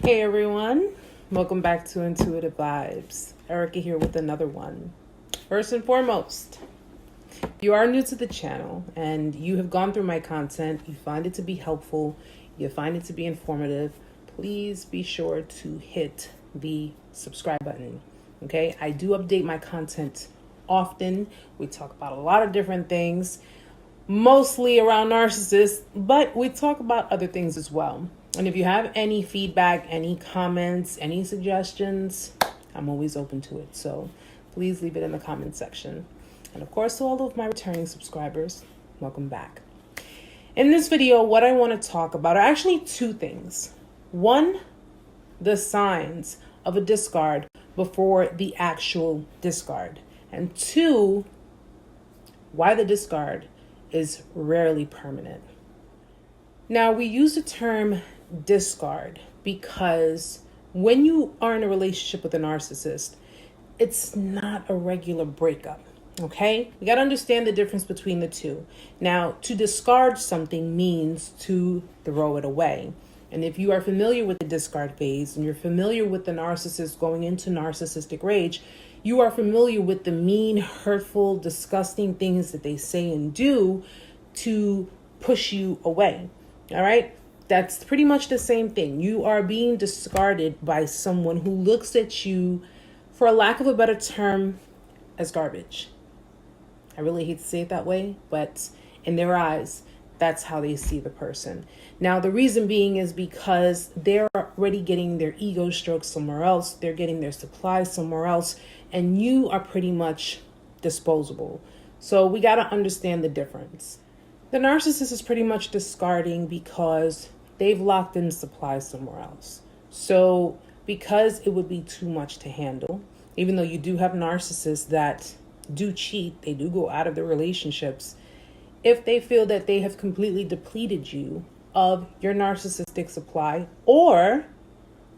Hey everyone, welcome back to Intuitive Vibes. Erica here with another one. First and foremost, if you are new to the channel and you have gone through my content, you find it to be helpful, you find it to be informative, please be sure to hit the subscribe button. Okay, I do update my content often. We talk about a lot of different things, mostly around narcissists, but we talk about other things as well. And if you have any feedback, any comments, any suggestions, I'm always open to it. So please leave it in the comment section. And of course, to all of my returning subscribers, welcome back. In this video, what I want to talk about are actually two things. One, the signs of a discard before the actual discard. And two, why the discard is rarely permanent. Now, we use the term discard because when you are in a relationship with a narcissist, it's not a regular breakup, okay? You got to understand the difference between the two. Now, to discard something means to throw it away. And if you are familiar with the discard phase and you're familiar with the narcissist going into narcissistic rage, you are familiar with the mean, hurtful, disgusting things that they say and do to push you away. All right? That's pretty much the same thing. You are being discarded by someone who looks at you, for a lack of a better term, as garbage. I really hate to say it that way, but in their eyes, that's how they see the person. Now, the reason being is because they're already getting their ego stroked somewhere else. They're getting their supply somewhere else, and you are pretty much disposable. So we got to understand the difference. The narcissist is pretty much discarding because they've locked in supply somewhere else. So because it would be too much to handle, even though you do have narcissists that do cheat, they do go out of their relationships, if they feel that they have completely depleted you of your narcissistic supply, or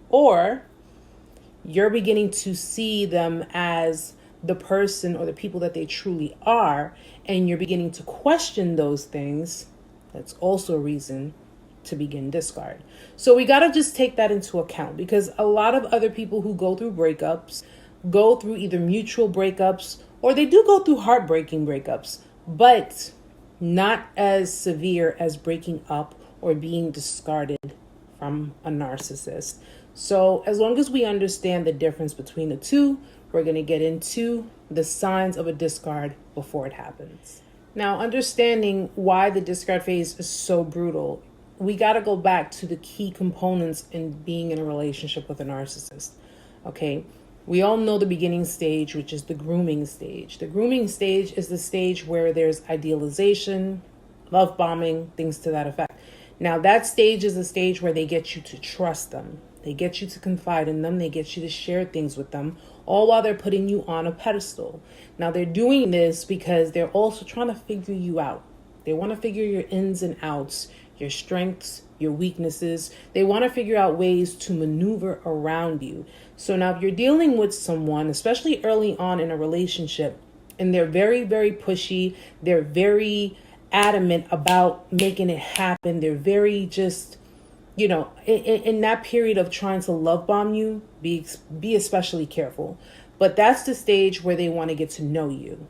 you're beginning to see them as the person or the people that they truly are, and you're beginning to question those things, that's also a reason to begin discard. So we got to just take that into account, because a lot of other people who go through breakups go through either mutual breakups or they do go through heartbreaking breakups, but not as severe as breaking up or being discarded from a narcissist. So as long as we understand the difference between the two, we're going to get into the signs of a discard before it happens. Now, understanding why the discard phase is so brutal, we got to go back to the key components in being in a relationship with a narcissist. Okay, we all know the beginning stage, which is the grooming stage. The grooming stage is the stage where there's idealization, love bombing, things to that effect. Now, that stage is a stage where they get you to trust them. They get you to confide in them. They get you to share things with them, all while they're putting you on a pedestal. Now, they're doing this because they're also trying to figure you out. They want to figure your ins and outs, your strengths, your weaknesses. They want to figure out ways to maneuver around you. So now if you're dealing with someone, especially early on in a relationship, and they're very, very pushy, they're very adamant about making it happen, they're very just, in that period of trying to love bomb you, be especially careful. But that's the stage where they want to get to know you.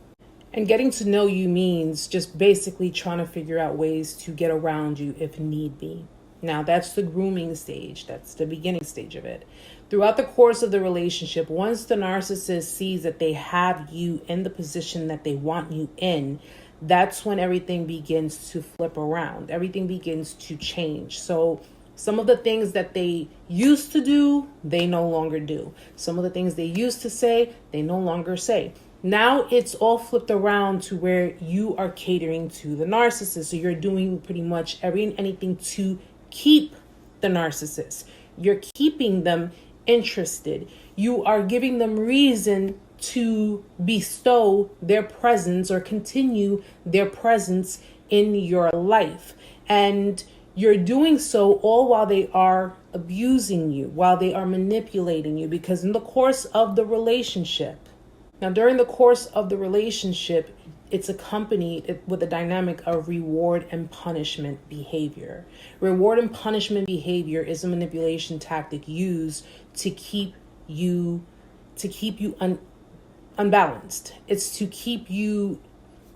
And getting to know you means just basically trying to figure out ways to get around you if need be. Now, that's the grooming stage. That's the beginning stage of it. Throughout the course of the relationship, once the narcissist sees that they have you in the position that they want you in, that's when everything begins to flip around. Everything begins to change. So some of the things that they used to do, they no longer do. Some of the things they used to say, they no longer say. Now it's all flipped around to where you are catering to the narcissist. So you're doing pretty much anything to keep the narcissist. You're keeping them interested. You are giving them reason to bestow their presence or continue their presence in your life. And you're doing so all while they are abusing you, while they are manipulating you, because in the course of the relationship, now during the course of the relationship, it's accompanied with a dynamic of reward and punishment behavior. Reward and punishment behavior is a manipulation tactic used to keep you unbalanced. It's to keep you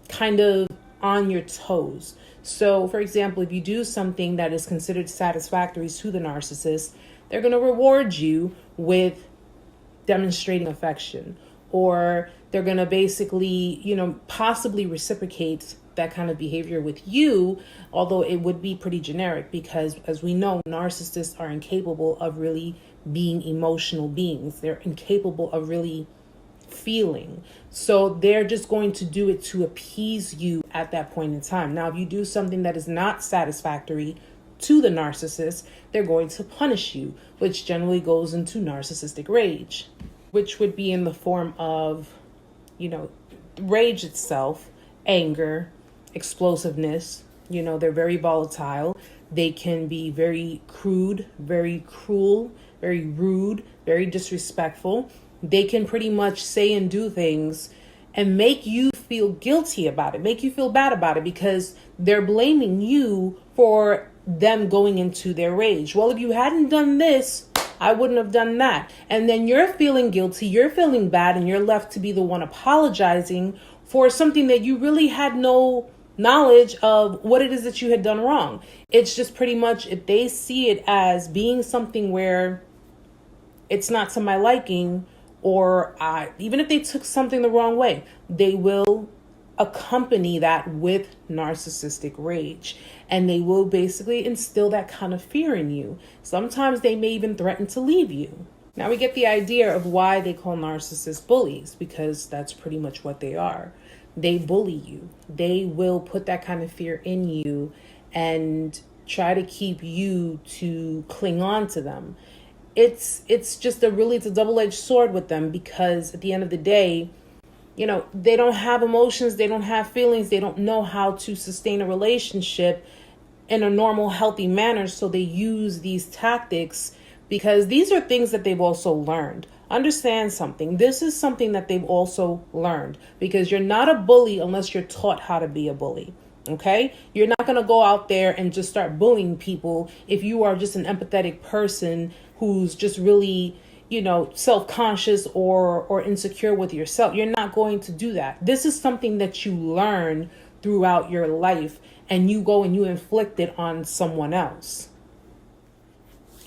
kind of on your toes. So, for example, if you do something that is considered satisfactory to the narcissist, they're going to reward you with demonstrating affection, or they're going to basically, possibly reciprocate that kind of behavior with you, although it would be pretty generic because, as we know, narcissists are incapable of really being emotional beings. They're incapable of really feeling. So they're just going to do it to appease you at that point in time. Now, if you do something that is not satisfactory to the narcissist, they're going to punish you, which generally goes into narcissistic rage, which would be in the form of, rage itself, anger, explosiveness. They're very volatile. They can be very crude, very cruel, very rude, very disrespectful. They can pretty much say and do things and make you feel guilty about it, make you feel bad about it, because they're blaming you for them going into their rage. Well, if you hadn't done this, I wouldn't have done that. And then you're feeling guilty, you're feeling bad, and you're left to be the one apologizing for something that you really had no knowledge of what it is that you had done wrong. It's just pretty much, if they see it as being something where it's not to my liking, or even if they took something the wrong way, they will accompany that with narcissistic rage. And they will basically instill that kind of fear in you. Sometimes they may even threaten to leave you. Now we get the idea of why they call narcissists bullies, because that's pretty much what they are. They bully you. They will put that kind of fear in you and try to keep you to cling on to them. It's just it's a double-edged sword with them, because at the end of the day, they don't have emotions, they don't have feelings, they don't know how to sustain a relationship in a normal, healthy manner. So they use these tactics because these are things that they've also learned. Understand something. This is something that they've also learned, because you're not a bully unless you're taught how to be a bully. Okay? You're not going to go out there and just start bullying people if you are just an empathetic person who's just really, self-conscious or insecure with yourself. You're not going to do that. This is something that you learn throughout your life, and you go and you inflict it on someone else.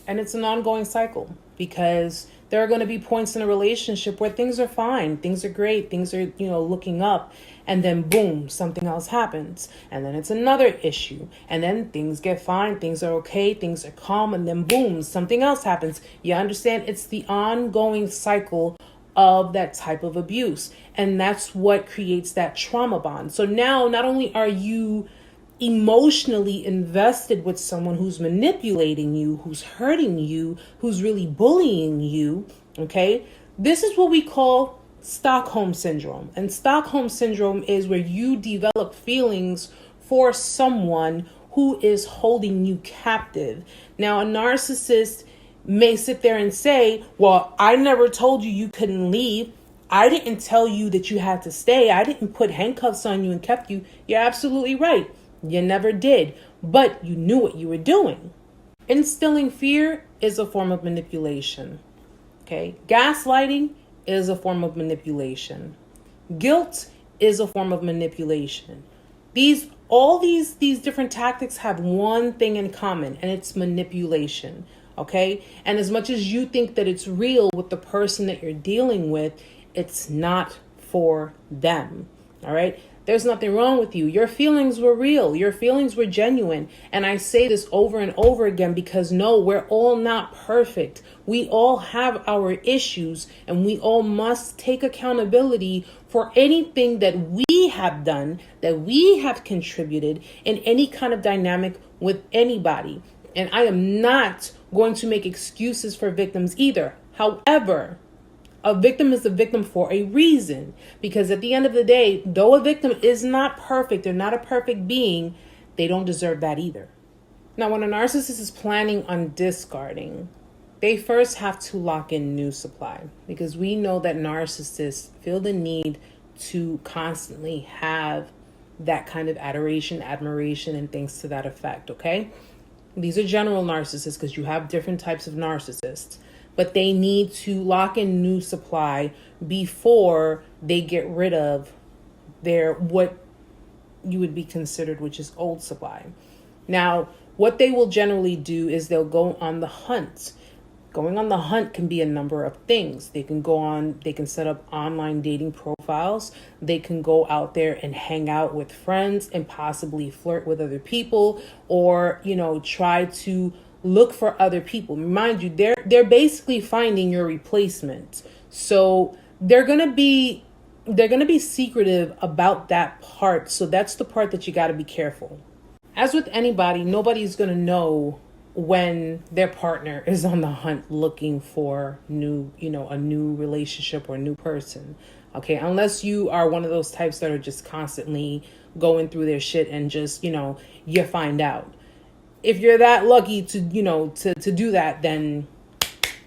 And it's an ongoing cycle, because there are going to be points in a relationship where things are fine, things are great, things are, looking up, and then boom, something else happens. And then it's another issue. And then things get fine, things are okay, things are calm, and then boom, something else happens. You understand? It's the ongoing cycle of that type of abuse. And that's what creates that trauma bond. So now not only are you emotionally invested with someone who's manipulating you, who's hurting you, who's really bullying you, okay? This is what we call Stockholm Syndrome. And Stockholm Syndrome is where you develop feelings for someone who is holding you captive. Now, a narcissist may sit there and say, well, I never told you you couldn't leave. I didn't tell you that you had to stay. I didn't put handcuffs on you and kept you. You're absolutely right. You never did, but you knew what you were doing. Instilling fear is a form of manipulation. Okay? Gaslighting is a form of manipulation. Guilt is a form of manipulation. All these different tactics have one thing in common, and it's manipulation. Okay? And as much as you think that it's real with the person that you're dealing with, it's not for them. All right? There's nothing wrong with you. Your feelings were real. Your feelings were genuine. And I say this over and over again because no, we're all not perfect. We all have our issues, and we all must take accountability for anything that we have done, that we have contributed in any kind of dynamic with anybody. And I am not going to make excuses for victims either. However, a victim is a victim for a reason, because at the end of the day, though a victim is not perfect, they're not a perfect being, they don't deserve that either. Now, when a narcissist is planning on discarding, they first have to lock in new supply, because we know that narcissists feel the need to constantly have that kind of adoration, admiration, and things to that effect, okay? These are general narcissists because you have different types of narcissists, but they need to lock in new supply before they get rid of their, what you would be considered, which is old supply. Now, what they will generally do is they'll go on the hunt. Going on the hunt can be a number of things. They can set up online dating profiles. They can go out there and hang out with friends and possibly flirt with other people, or, try to look for other people. Mind you, they're basically finding your replacement. So they're going to be secretive about that part. So that's the part that you got to be careful. As with anybody, nobody's going to know when their partner is on the hunt looking for a new relationship or a new person. Okay, unless you are one of those types that are just constantly going through their shit and just, you find out. If you're that lucky to do that, then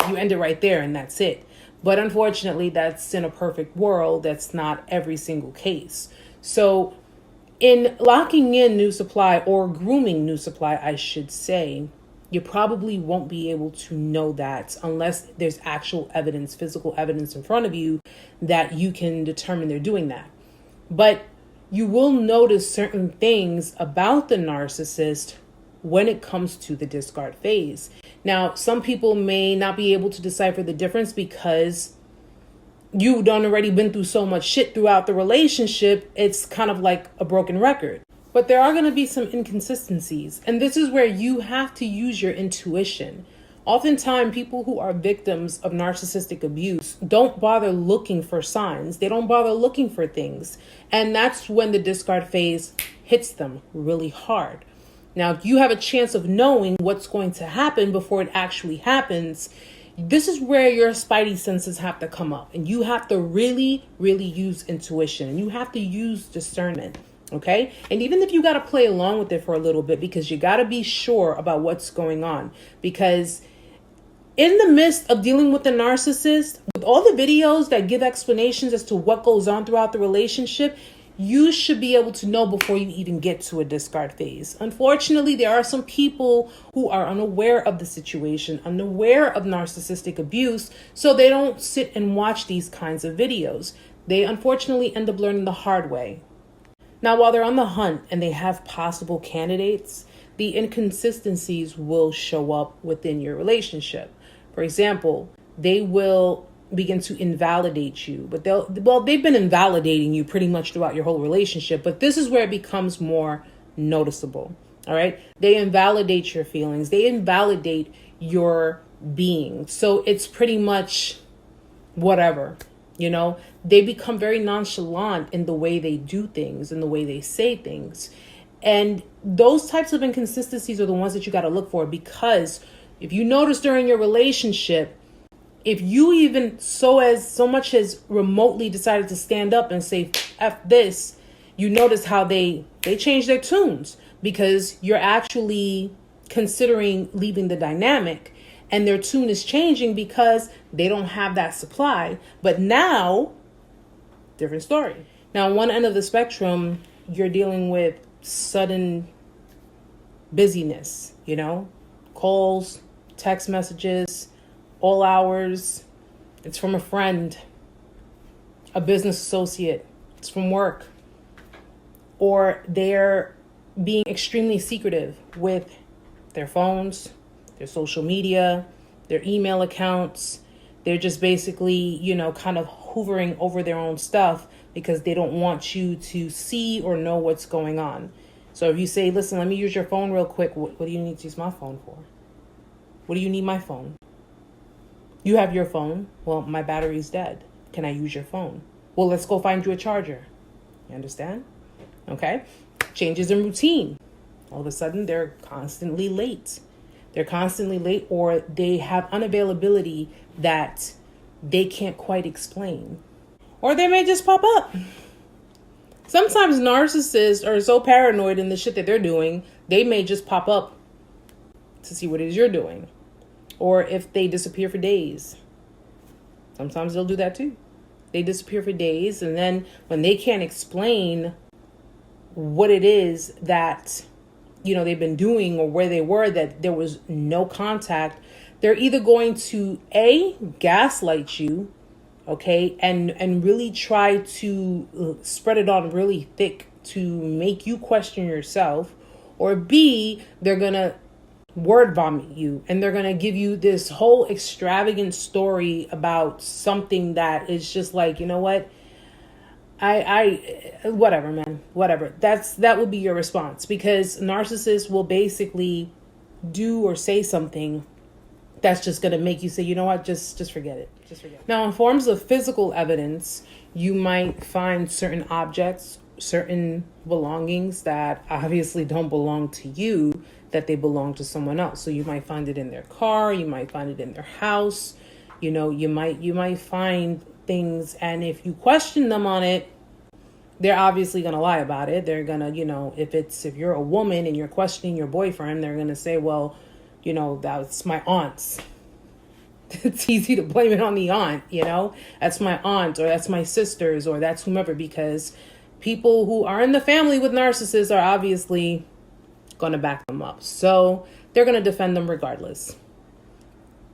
you end it right there and that's it. But unfortunately, that's in a perfect world. That's not every single case. So in locking in new supply, or grooming new supply, I should say, you probably won't be able to know that unless there's actual evidence, physical evidence in front of you that you can determine they're doing that. But you will notice certain things about the narcissist when it comes to the discard phase. Now, some people may not be able to decipher the difference because you've already been through so much shit throughout the relationship. It's kind of like a broken record. But there are going to be some inconsistencies. And this is where you have to use your intuition. Oftentimes, people who are victims of narcissistic abuse don't bother looking for signs. They don't bother looking for things. And that's when the discard phase hits them really hard. Now, if you have a chance of knowing what's going to happen before it actually happens, this is where your spidey senses have to come up. And you have to really, really use intuition. And you have to use discernment. Okay. And even if you got to play along with it for a little bit, because you got to be sure about what's going on, because in the midst of dealing with the narcissist, with all the videos that give explanations as to what goes on throughout the relationship, you should be able to know before you even get to a discard phase. Unfortunately, there are some people who are unaware of the situation, unaware of narcissistic abuse, so they don't sit and watch these kinds of videos. They unfortunately end up learning the hard way. Now, while they're on the hunt and they have possible candidates, the inconsistencies will show up within your relationship. For example, they will begin to invalidate you, but they've been invalidating you pretty much throughout your whole relationship, but this is where it becomes more noticeable. All right. They invalidate your feelings. They invalidate your being. So it's pretty much whatever. They become very nonchalant in the way they do things and the way they say things. And those types of inconsistencies are the ones that you got to look for, because if you notice during your relationship, if you even so much as remotely decided to stand up and say, F this, you notice how they change their tunes, because you're actually considering leaving the dynamic. And their tune is changing because they don't have that supply. But now, different story. Now, on one end of the spectrum, you're dealing with sudden busyness, calls, text messages, all hours. It's from a friend, a business associate. It's from work. Or they're being extremely secretive with their phones, their social media, their email accounts. They're just basically, kind of hoovering over their own stuff because they don't want you to see or know what's going on. So if you say, listen, let me use your phone real quick. What do you need to use my phone for? What do you need my phone? You have your phone. Well, my battery's dead. Can I use your phone? Well, let's go find you a charger. You understand? Okay. Changes in routine. All of a sudden, they're constantly late. They're constantly late, or they have unavailability that they can't quite explain. Or they may just pop up. Sometimes narcissists are so paranoid in the shit that they're doing, they may just pop up to see what it is you're doing. Or if they disappear for days. Sometimes they'll do that too. They disappear for days. And then when they can't explain what it is that, they've been doing or where they were, that there was no contact, they're either going to gaslight you, okay, and really try to spread it on really thick to make you question yourself, or B, they're gonna word vomit you and they're gonna give you this whole extravagant story about something that is just like, you know what, whatever, man, whatever. That would be your response, because narcissists will basically do or say something that's just going to make you say, you know what, just forget it. Just forget it. Now, in forms of physical evidence, you might find certain objects, certain belongings that obviously don't belong to you, that they belong to someone else. So you might find it in their car, you might find it in their house, you might find things, and if you question them on it, they're obviously going to lie about it. They're going to, if you're a woman and you're questioning your boyfriend, they're going to say, well, that's my aunt's. It's easy to blame it on the aunt, that's my aunt, or that's my sister's, or that's whomever, because people who are in the family with narcissists are obviously going to back them up. So they're going to defend them regardless.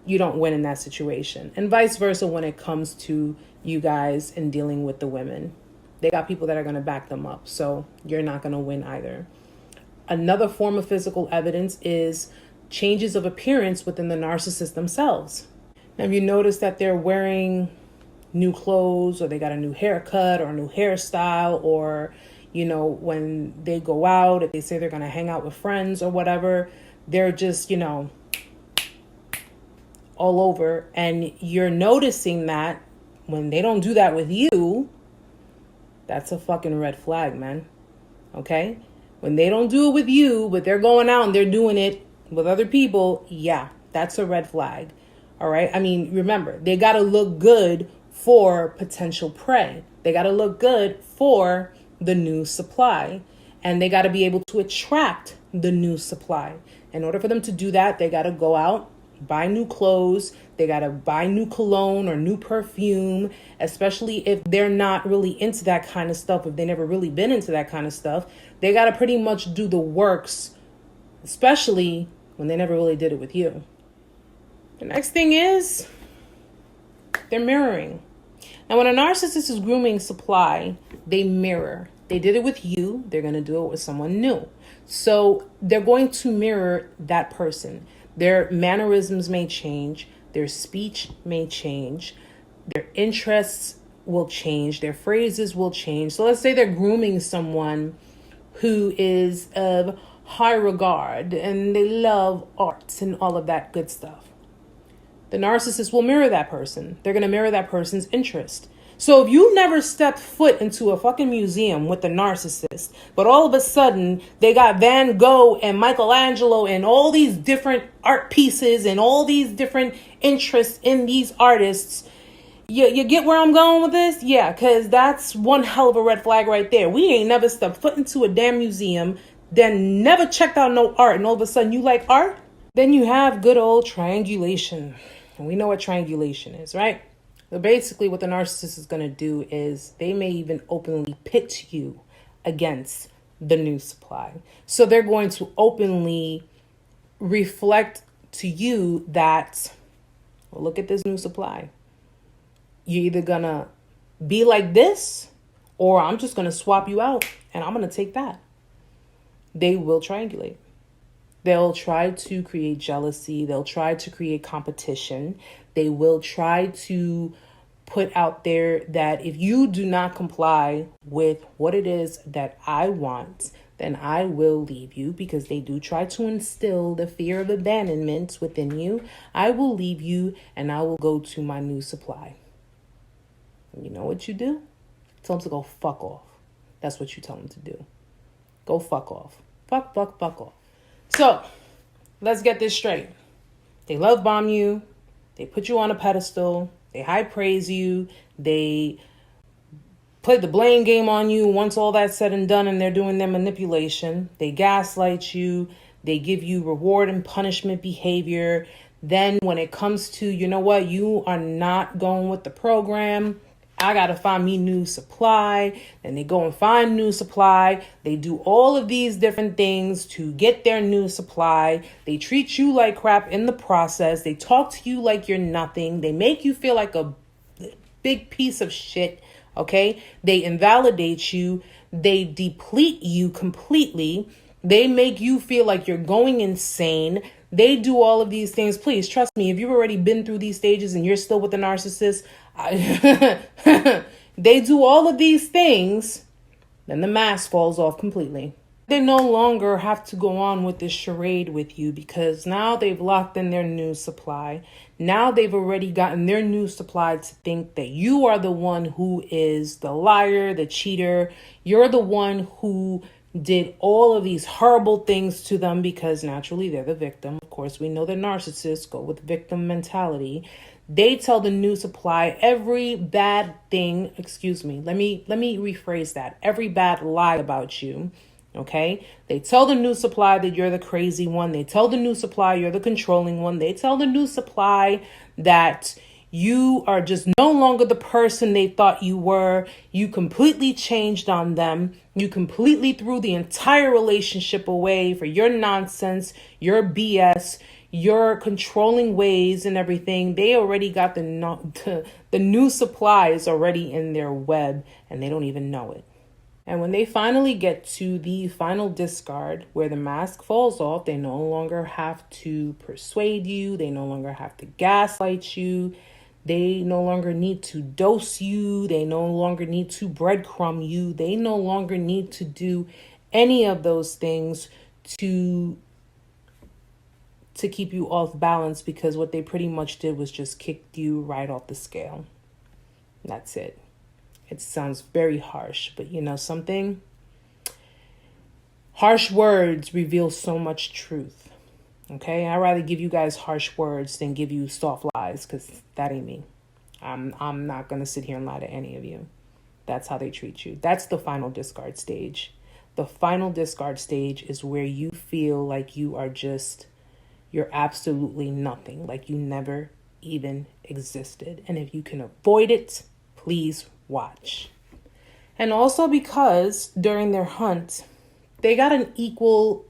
You don't win in that situation. And vice versa when it comes to you guys and dealing with the women. They got people that are going to back them up. So you're not going to win either. Another form of physical evidence is changes of appearance within the narcissist themselves. Now, if you notice that they're wearing new clothes, or they got a new haircut or a new hairstyle, or, when they go out, if they say they're going to hang out with friends or whatever, they're just, all over. And you're noticing that when they don't do that with you, that's a fucking red flag, man. Okay? When they don't do it with you, but they're going out and they're doing it with other people, yeah, that's a red flag. All right? I mean, remember, they got to look good for potential prey. They got to look good for the new supply. And they got to be able to attract the new supply. In order for them to do that, they got to go out, buy new clothes. They got to buy new cologne or new perfume, especially if they're not really into that kind of stuff. If they never really been into that kind of stuff, they got to pretty much do the works, especially when they never really did it with you. The next thing is they're mirroring. Now, when a narcissist is grooming supply, they mirror. They did it with you. They're going to do it with someone new. So they're going to mirror that person. Their mannerisms may change. Their speech may change. Their interests will change. Their phrases will change. So let's say they're grooming someone who is of high regard and they love arts and all of that good stuff. The narcissist will mirror that person. They're going to mirror that person's interest. So if you never stepped foot into a fucking museum with the narcissist, but all of a sudden they got Van Gogh and Michelangelo and all these different art pieces and all these different interests in these artists, you get where I'm going with this? Yeah, because that's one hell of a red flag right there. We ain't never stepped foot into a damn museum, then never checked out no art, and all of a sudden you like art? Then you have good old triangulation. And we know what triangulation is, right? So basically what the narcissist is going to do is they may even openly pit you against the new supply. So they're going to openly reflect to you that, well, look at this new supply. You're either going to be like this, or I'm just going to swap you out and I'm going to take that. They will triangulate. They'll try to create jealousy. They'll try to create competition. They will try to put out there that if you do not comply with what it is that I want, then I will leave you, because they do try to instill the fear of abandonment within you. I will leave you and I will go to my new supply. And you know what you do? Tell them to go fuck off. That's what you tell them to do. Go fuck off. Fuck off. So, let's get this straight. They love bomb you. They put you on a pedestal. They high praise you. They play the blame game on you once all that's said and done and they're doing their manipulation. They gaslight you. They give you reward and punishment behavior. Then when it comes to, you know what, you are not going with the program, I got to find me new supply. Then they go and find new supply. They do all of these different things to get their new supply. They treat you like crap in the process. They talk to you like you're nothing. They make you feel like a big piece of shit. Okay? They invalidate you. They deplete you completely. They make you feel like you're going insane. They do all of these things. Please trust me. If you've already been through these stages and you're still with the narcissist, they do all of these things. Then the mask falls off completely. They no longer have to go on with this charade with you because now they've locked in their new supply. Now they've already gotten their new supply to think that you are the one who is the liar, the cheater. You're the one who did all of these horrible things to them because naturally they're the victim. Of course, we know that narcissists go with victim mentality. They tell the new supply every bad thing. Excuse me. Let me rephrase that. Every bad lie about you. Okay. They tell the new supply that you're the crazy one. They tell the new supply you're the controlling one. They tell the new supply that you are just no longer the person they thought you were. You completely changed on them. You completely threw the entire relationship away for your nonsense, your BS, your controlling ways and everything. They already got the new supply is already in their web and they don't even know it. And when they finally get to the final discard where the mask falls off, they no longer have to persuade you. They no longer have to gaslight you. They no longer need to dose you. They no longer need to breadcrumb you. They no longer need to do any of those things to keep you off balance, because what they pretty much did was just kick you right off the scale. That's it. It sounds very harsh, but you know something? Harsh words reveal so much truth. Okay, I'd rather give you guys harsh words than give you soft lies, because that ain't me. I'm not going to sit here and lie to any of you. That's how they treat you. That's the final discard stage. The final discard stage is where you feel like you're absolutely nothing, like you never even existed. And if you can avoid it, please watch. And also because during their hunt, they got an equal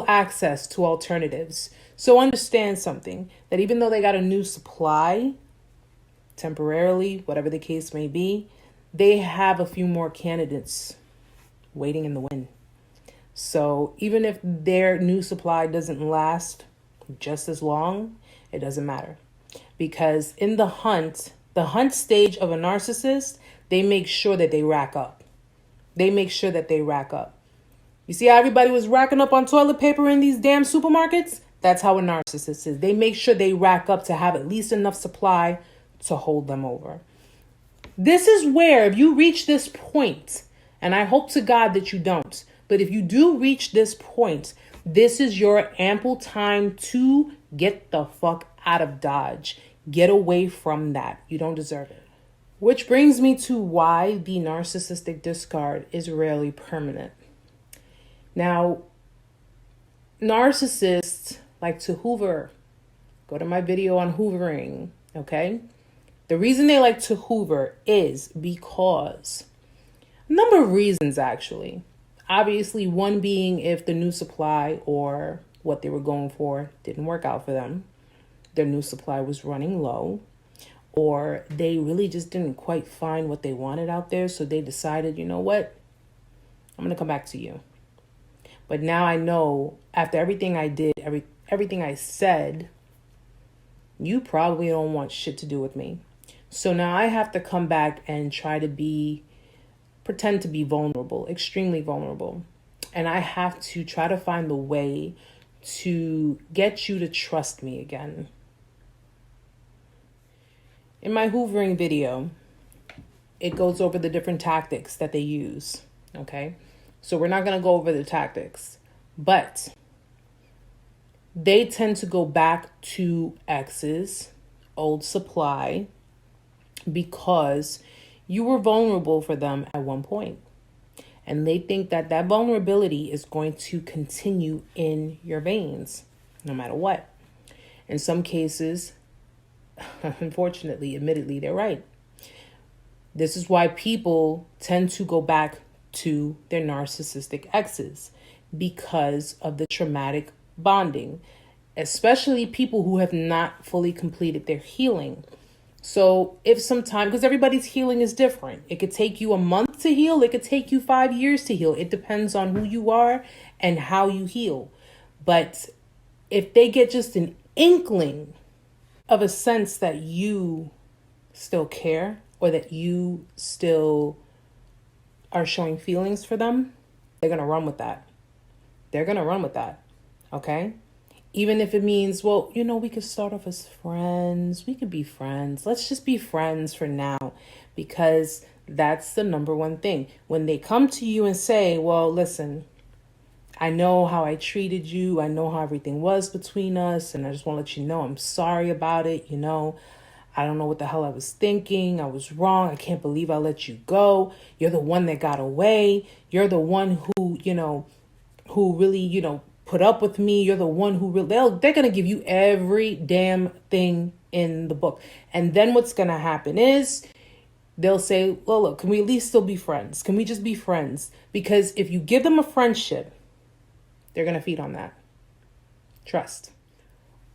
access to alternatives. So understand something, that even though they got a new supply, temporarily, whatever the case may be, they have a few more candidates waiting in the wind. So even if their new supply doesn't last just as long, it doesn't matter. Because in the hunt stage of a narcissist, they make sure that they rack up. They make sure that they rack up. You see how everybody was racking up on toilet paper in these damn supermarkets? That's how a narcissist is. They make sure they rack up to have at least enough supply to hold them over. This is where, if you reach this point, and I hope to God that you don't, but if you do reach this point, this is your ample time to get the fuck out of Dodge. Get away from that. You don't deserve it. Which brings me to why the narcissistic discard is rarely permanent. Now, narcissists like to hoover. Go to my video on hoovering, okay? The reason they like to hoover is because a number of reasons, actually. Obviously, one being if the new supply or what they were going for didn't work out for them. Their new supply was running low, or they really just didn't quite find what they wanted out there. So they decided, you know what? I'm going to come back to you. But now I know, after everything I did, everything I said, you probably don't want shit to do with me. So now I have to come back and try to pretend to be vulnerable, extremely vulnerable. And I have to try to find the way to get you to trust me again. In my hoovering video, it goes over the different tactics that they use, okay? So we're not going to go over the tactics, but they tend to go back to exes, old supply, because you were vulnerable for them at one point. And they think that that vulnerability is going to continue in your veins, no matter what. In some cases, unfortunately, admittedly, they're right. This is why people tend to go back to their narcissistic exes, because of the traumatic bonding, especially people who have not fully completed their healing. So if sometime, because everybody's healing is different, it could take you a month to heal, it could take you 5 years to heal. It depends on who you are and how you heal. But if they get just an inkling of a sense that you still care, or that you still are showing feelings for them, they're going to run with that. They're going to run with that. Okay? Even if it means, well, we could start off as friends. We could be friends. Let's just be friends for now, because that's the number one thing. When they come to you and say, well, listen, I know how I treated you. I know how everything was between us. And I just want to let you know I'm sorry about it. I don't know what the hell I was thinking. I was wrong. I can't believe I let you go. You're the one that got away. You're the one who really, put up with me. You're the one who really, they're going to give you every damn thing in the book. And then what's going to happen is they'll say, well, look, can we at least still be friends? Can we just be friends? Because if you give them a friendship, they're going to feed on that. Trust.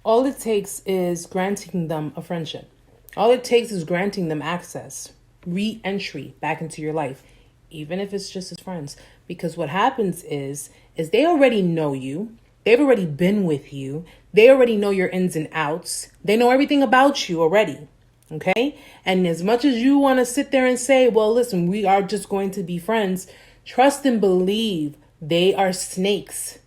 All it takes is granting them a friendship. All it takes is granting them access, re-entry back into your life, even if it's just as friends. Because what happens is they already know you. They've already been with you. They already know your ins and outs. They know everything about you already. Okay? And as much as you want to sit there and say, well, listen, we are just going to be friends, trust and believe they are snakes.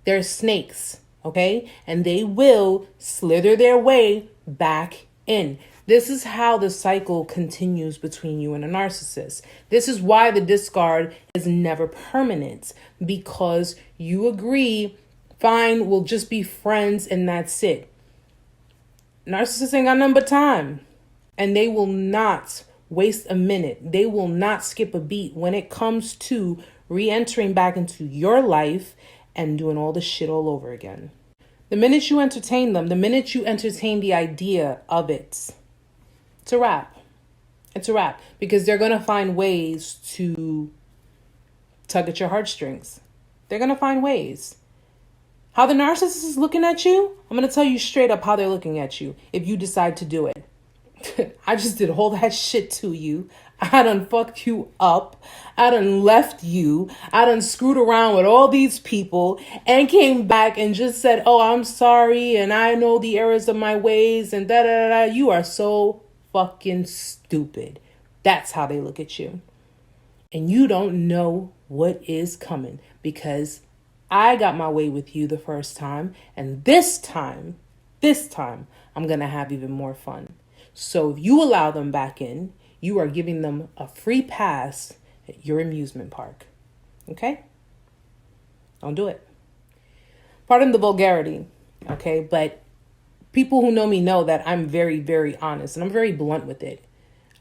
They're snakes. Okay? And they will slither their way back in. This is how the cycle continues between you and a narcissist. This is why the discard is never permanent, because you agree, fine, we'll just be friends and that's it. Narcissists ain't got nothing but time, and they will not waste a minute. They will not skip a beat when it comes to re-entering back into your life and doing all the shit all over again. The minute you entertain them, the minute you entertain the idea of it, it's a wrap. It's a wrap, because they're going to find ways to tug at your heartstrings. They're going to find ways. How the narcissist is looking at you, I'm going to tell you straight up how they're looking at you if you decide to do it. I just did all that shit to you. I done fucked you up. I done left you. I done screwed around with all these people and came back and just said, oh, I'm sorry. And I know the errors of my ways and da da da. You are so fucking stupid. That's how they look at you. And you don't know what is coming, because I got my way with you the first time. And this time, I'm going to have even more fun. So if you allow them back in, you are giving them a free pass at your amusement park. Okay? Don't do it. Pardon the vulgarity. Okay? But people who know me know that I'm very, very honest, and I'm very blunt with it.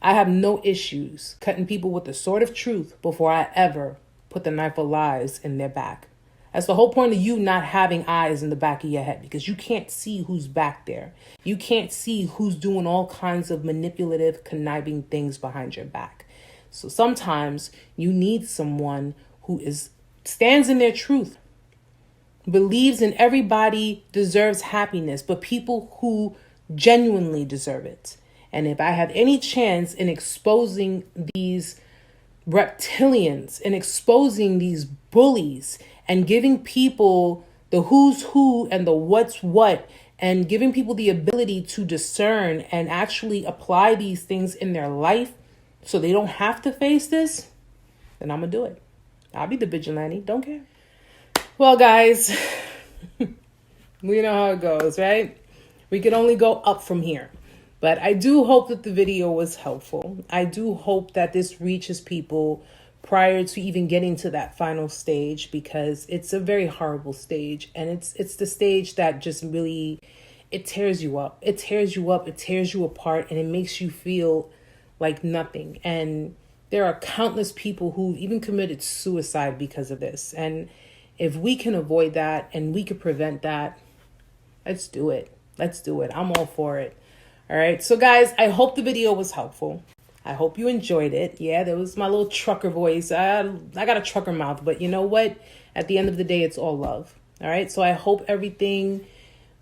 I have no issues cutting people with the sword of truth before I ever put the knife of lies in their back. That's the whole point of you not having eyes in the back of your head, because you can't see who's back there. You can't see who's doing all kinds of manipulative, conniving things behind your back. So sometimes you need someone who stands in their truth, believes in everybody deserves happiness, but people who genuinely deserve it. And if I have any chance in exposing these reptilians and exposing these bullies and giving people the who's who and the what's what, and giving people the ability to discern and actually apply these things in their life so they don't have to face this, then I'm going to do it. I'll be the vigilante. Don't care. Well, guys, we know how it goes, right? We can only go up from here. But I do hope that the video was helpful. I do hope that this reaches people prior to even getting to that final stage, because it's a very horrible stage. And it's the stage that just really, it tears you up. It tears you up. It tears you apart. And it makes you feel like nothing. And there are countless people who've even committed suicide because of this. And if we can avoid that and we can prevent that, let's do it. Let's do it. I'm all for it. All right. So guys, I hope the video was helpful. I hope you enjoyed it. Yeah, that was my little trucker voice. I got a trucker mouth, but you know what? At the end of the day, it's all love. All right. So I hope everything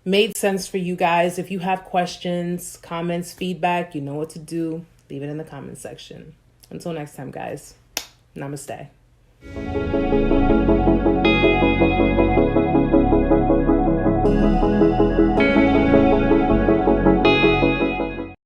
made sense for you guys. If you have questions, comments, feedback, you know what to do. Leave it in the comment section. Until next time, guys. Namaste.